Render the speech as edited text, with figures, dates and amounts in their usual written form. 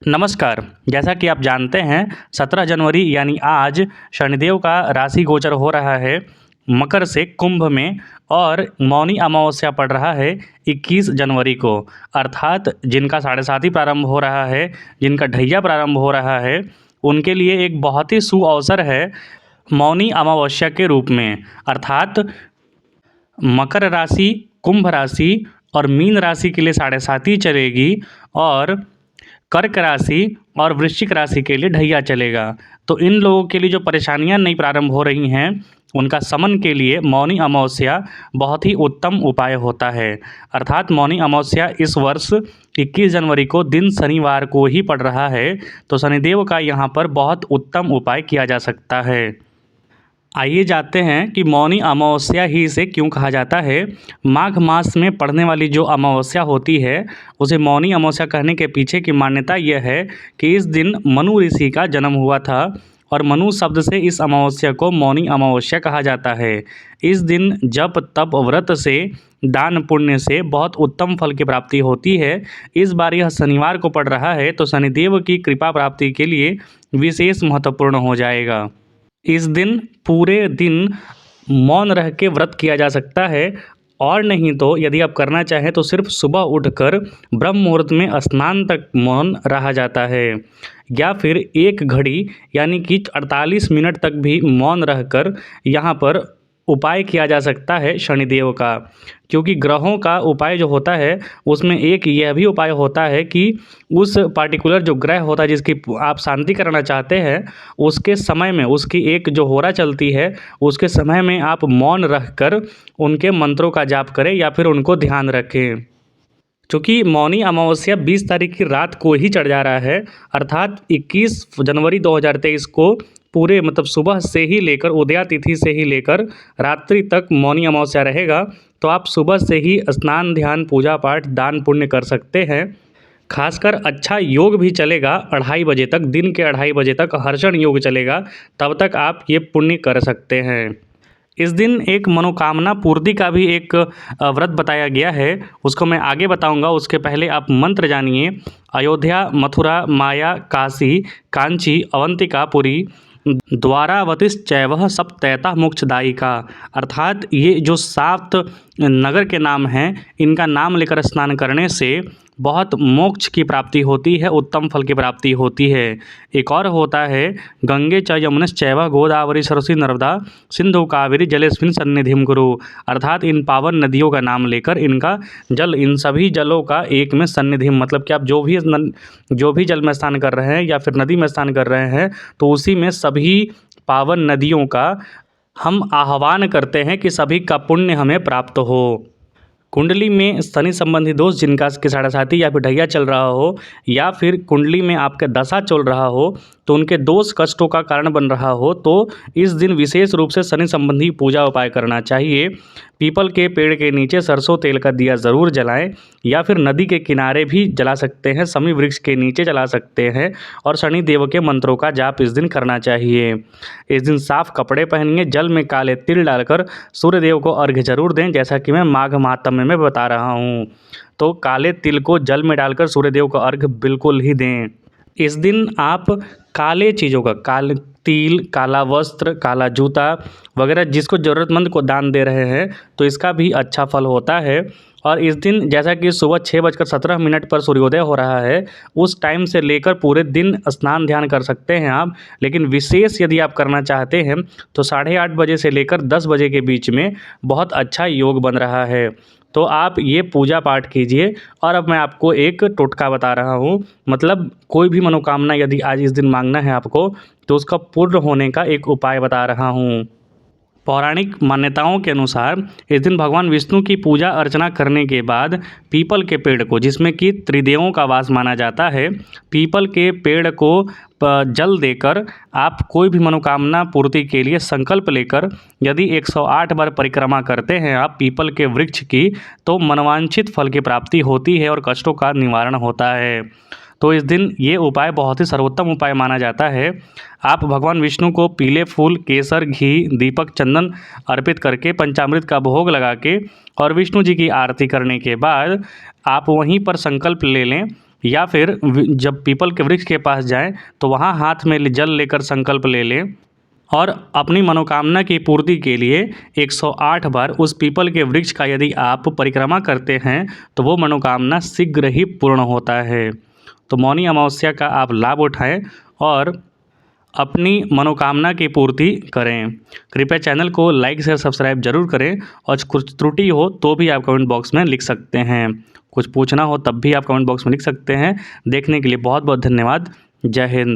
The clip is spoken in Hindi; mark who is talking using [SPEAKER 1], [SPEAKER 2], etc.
[SPEAKER 1] नमस्कार। जैसा कि आप जानते हैं 17 जनवरी यानी आज शनिदेव का राशि गोचर हो रहा है मकर से कुंभ में और मौनी अमावस्या पड़ रहा है 21 जनवरी को। अर्थात जिनका साढ़े साती प्रारंभ हो रहा है, जिनका ढैया प्रारंभ हो रहा है, उनके लिए एक बहुत ही शुभ अवसर है मौनी अमावस्या के रूप में। अर्थात मकर राशि, कुंभ राशि और मीन राशि के लिए साढ़े साती चलेगी और कर्क राशि और वृश्चिक राशि के लिए ढैया चलेगा। तो इन लोगों के लिए जो परेशानियां नई प्रारंभ हो रही हैं उनका शमन के लिए मौनी अमावस्या बहुत ही उत्तम उपाय होता है। अर्थात मौनी अमावस्या इस वर्ष 21 जनवरी को दिन शनिवार को ही पड़ रहा है, तो शनिदेव का यहाँ पर बहुत उत्तम उपाय किया जा सकता है। आइए जानते हैं कि मौनी अमावस्या ही इसे क्यों कहा जाता है। माघ मास में पड़ने वाली जो अमावस्या होती है उसे मौनी अमावस्या कहने के पीछे की मान्यता यह है कि इस दिन मनु ऋषि का जन्म हुआ था और मनु शब्द से इस अमावस्या को मौनी अमावस्या कहा जाता है। इस दिन जप तप व्रत से, दान पुण्य से बहुत उत्तम फल की प्राप्ति होती है। इस बार यह शनिवार को पड़ रहा है तो शनिदेव की कृपा प्राप्ति के लिए विशेष महत्वपूर्ण हो जाएगा। इस दिन पूरे दिन मौन रह के व्रत किया जा सकता है और नहीं तो यदि आप करना चाहें तो सिर्फ सुबह उठकर ब्रह्म मुहूर्त में स्नान तक मौन रहा जाता है या फिर 1 घड़ी यानी कि 48 मिनट तक भी मौन रहकर यहाँ पर उपाय किया जा सकता है शनिदेव का। क्योंकि ग्रहों का उपाय जो होता है उसमें एक यह भी उपाय होता है कि उस पार्टिकुलर जो ग्रह होता है जिसकी आप शांति कराना चाहते हैं उसके समय में उसकी एक जो होरा चलती है उसके समय में आप मौन रखकर उनके मंत्रों का जाप करें या फिर उनको ध्यान रखें। चूँकि मौनी अमावस्या 20 तारीख की रात को ही चढ़ जा रहा है, अर्थात 21 जनवरी 2023 को पूरे मतलब सुबह से ही लेकर उदया तिथि से ही लेकर रात्रि तक मौनी अमावस्या रहेगा। तो आप सुबह से ही स्नान, ध्यान, पूजा पाठ, दान पुण्य कर सकते हैं। खासकर अच्छा योग भी चलेगा 2:30 बजे तक, दिन के 2:30 बजे तक हर्षण योग चलेगा, तब तक आप ये पुण्य कर सकते हैं। इस दिन एक मनोकामना पूर्ति का भी एक व्रत बताया गया है, उसको मैं आगे बताऊंगा। उसके पहले आप मंत्र जानिए। अयोध्या, मथुरा, माया, काशी, कांची, अवंतिका, पुरी, द्वारावतिश्चैव सप्तैता मोक्षदायिका। अर्थात ये जो 7 नगर के नाम हैं इनका नाम लेकर स्नान करने से बहुत मोक्ष की प्राप्ति होती है, उत्तम फल की प्राप्ति होती है। एक और होता है गंगे च यमुनश्चैव गोदावरी सरस्वती नर्मदा सिंधु कावेरी जलेस्मिन् सन्निधिं कुरु। अर्थात इन पावन नदियों का नाम लेकर इनका जल, इन सभी जलों का एक में सन्निधि मतलब कि आप जो भी जल में स्नान कर रहे हैं या फिर नदी में स्नान कर रहे हैं तो उसी में सभी पावन नदियों का हम आह्वान करते हैं कि सभी का पुण्य हमें प्राप्त हो। कुंडली में शनि संबंधी दोष जिनका के साढ़े साती या फिर ढैया चल रहा हो या फिर कुंडली में आपका दशा चल रहा हो तो उनके दोष कष्टों का कारण बन रहा हो तो इस दिन विशेष रूप से शनि संबंधी पूजा उपाय करना चाहिए। पीपल के पेड़ के नीचे सरसों तेल का दिया ज़रूर जलाएं या फिर नदी के किनारे भी जला सकते हैं, समी वृक्ष के नीचे जला सकते हैं और शनि देव के मंत्रों का जाप इस दिन करना चाहिए। इस दिन साफ कपड़े पहनिए, जल में काले तिल डालकर सूर्य देव को अर्घ्य जरूर दें, जैसा कि मैं माघ महात्म्य में बता रहा हूँ। तो काले तिल को जल में डालकर सूर्य देव को अर्घ्य बिल्कुल ही दें। इस दिन आप काले चीज़ों का, काले तिल, काला वस्त्र, काला जूता वगैरह जिसको ज़रूरतमंद को दान दे रहे हैं तो इसका भी अच्छा फल होता है। और इस दिन जैसा कि सुबह 6:17 पर सूर्योदय हो रहा है उस टाइम से लेकर पूरे दिन स्नान ध्यान कर सकते हैं आप। लेकिन विशेष यदि आप करना चाहते हैं तो 8:30 बजे से लेकर 10 बजे के बीच में बहुत अच्छा योग बन रहा है, तो आप ये पूजा पाठ कीजिए। और अब मैं आपको एक टोटका बता रहा हूँ, मतलब कोई भी मनोकामना यदि आज इस दिन मांगना है आपको तो उसका पूर्ण होने का एक उपाय बता रहा हूँ। पौराणिक मान्यताओं के अनुसार इस दिन भगवान विष्णु की पूजा अर्चना करने के बाद पीपल के पेड़ को, जिसमें कि त्रिदेवों का वास माना जाता है, पीपल के पेड़ को जल देकर आप कोई भी मनोकामना पूर्ति के लिए संकल्प लेकर यदि 108 बार परिक्रमा करते हैं आप पीपल के वृक्ष की तो मनोवांछित फल की प्राप्ति होती है और कष्टों का निवारण होता है। तो इस दिन ये उपाय बहुत ही सर्वोत्तम उपाय माना जाता है। आप भगवान विष्णु को पीले फूल, केसर, घी, दीपक, चंदन अर्पित करके पंचामृत का भोग लगा के और विष्णु जी की आरती करने के बाद आप वहीं पर संकल्प ले लें या फिर जब पीपल के वृक्ष के पास जाएं तो वहाँ हाथ में जल लेकर संकल्प ले लें और अपनी मनोकामना की पूर्ति के लिए 108 बार उस पीपल के वृक्ष का यदि आप परिक्रमा करते हैं तो वो मनोकामना शीघ्र ही पूर्ण होता है। तो मौनी अमावस्या का आप लाभ उठाएं और अपनी मनोकामना की पूर्ति करें। कृपया चैनल को लाइक शेयर सब्सक्राइब जरूर करें और कुछ त्रुटि हो तो भी आप कमेंट बॉक्स में लिख सकते हैं। कुछ पूछना हो तब भी आप कमेंट बॉक्स में लिख सकते हैं। देखने के लिए बहुत बहुत धन्यवाद। जय हिंद।